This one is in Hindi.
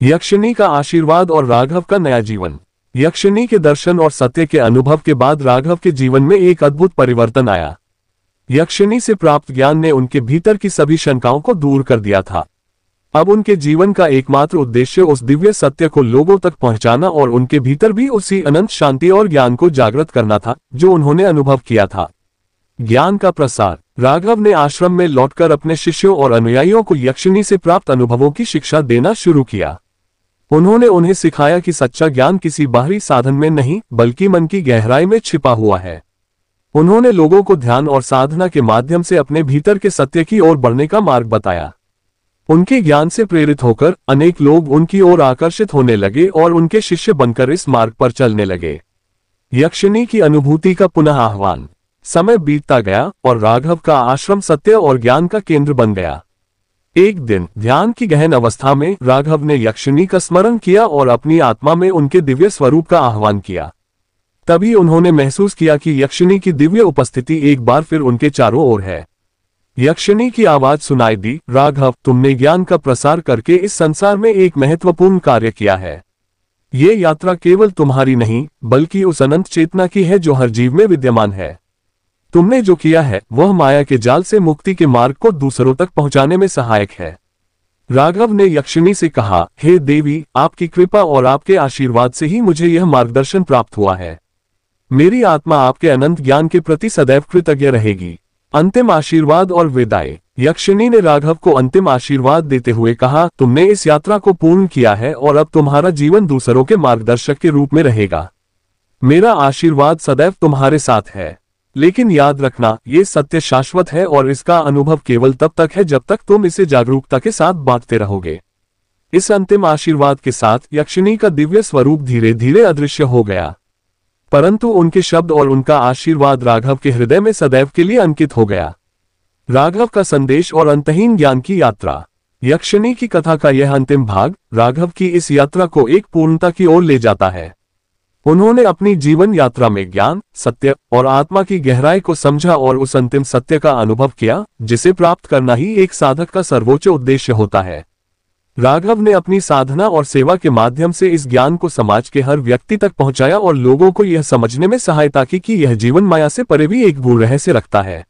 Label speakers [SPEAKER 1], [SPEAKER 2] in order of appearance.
[SPEAKER 1] यक्षिणी का आशीर्वाद और राघव का नया जीवन। यक्षिणी के दर्शन और सत्य के अनुभव के बाद राघव के जीवन में एक अद्भुत परिवर्तन आया। यक्षिणी से प्राप्त ज्ञान ने उनके भीतर की सभी शंकाओं को दूर कर दिया था। अब उनके जीवन का एकमात्र उद्देश्य उस दिव्य सत्य को लोगों तक पहुंचाना और उनके भीतर भी उसी अनंत शांति और ज्ञान को जागृत करना था जो उन्होंने अनुभव किया था। ज्ञान का प्रसार। राघव ने आश्रम में लौटकर अपने शिष्यों और अनुयायियों को यक्षिणी से प्राप्त अनुभवों की शिक्षा देना शुरू किया। उन्होंने उन्हें सिखाया कि सच्चा ज्ञान किसी बाहरी साधन में नहीं बल्कि मन की गहराई में छिपा हुआ है। उन्होंने लोगों को ध्यान और साधना के माध्यम से अपने भीतर के सत्य की ओर बढ़ने का मार्ग बताया। उनके ज्ञान से प्रेरित होकर अनेक लोग उनकी ओर आकर्षित होने लगे और उनके शिष्य बनकर इस मार्ग पर चलने लगे। यक्षिणी की अनुभूति का पुनः आह्वान। समय बीतता गया और राघव का आश्रम सत्य और ज्ञान का केंद्र बन गया। एक दिन ध्यान की गहन अवस्था में राघव ने यक्षिणी का स्मरण किया और अपनी आत्मा में उनके दिव्य स्वरूप का आह्वान किया। तभी उन्होंने महसूस किया कि यक्षिणी की दिव्य उपस्थिति एक बार फिर उनके चारों ओर है। यक्षिणी की आवाज सुनाई दी, राघव, तुमने ज्ञान का प्रसार करके इस संसार में एक महत्वपूर्ण कार्य किया है। ये यात्रा केवल तुम्हारी नहीं बल्कि उस अनंत चेतना की है जो हर जीव में विद्यमान है। तुमने जो किया है वह माया के जाल से मुक्ति के मार्ग को दूसरों तक पहुंचाने में सहायक है। राघव ने यक्षिणी से कहा, हे देवी, आपकी कृपा और आपके आशीर्वाद से ही मुझे यह मार्गदर्शन प्राप्त हुआ है। मेरी आत्मा आपके अनंत ज्ञान के प्रति सदैव कृतज्ञ रहेगी। अंतिम आशीर्वाद और विदाई। यक्षिणी ने राघव को अंतिम आशीर्वाद देते हुए कहा, तुमने इस यात्रा को पूर्ण किया है और अब तुम्हारा जीवन दूसरों के मार्गदर्शक के रूप में रहेगा। मेरा आशीर्वाद सदैव तुम्हारे साथ है। लेकिन याद रखना, ये सत्य शाश्वत है और इसका अनुभव केवल तब तक है जब तक तुम इसे जागरूकता के साथ बांटते रहोगे। इस अंतिम आशीर्वाद के साथ यक्षिणी का दिव्य स्वरूप धीरे धीरे अदृश्य हो गया, परंतु उनके शब्द और उनका आशीर्वाद राघव के हृदय में सदैव के लिए अंकित हो गया। राघव का संदेश और अंतहीन ज्ञान की यात्रा। यक्षिणी की कथा का यह अंतिम भाग राघव की इस यात्रा को एक पूर्णता की ओर ले जाता है। उन्होंने अपनी जीवन यात्रा में ज्ञान, सत्य और आत्मा की गहराई को समझा और उस अंतिम सत्य का अनुभव किया जिसे प्राप्त करना ही एक साधक का सर्वोच्च उद्देश्य होता है। राघव ने अपनी साधना और सेवा के माध्यम से इस ज्ञान को समाज के हर व्यक्ति तक पहुंचाया और लोगों को यह समझने में सहायता की कि यह जीवन माया से परे भी एक गूढ़ रहस्य रखता है।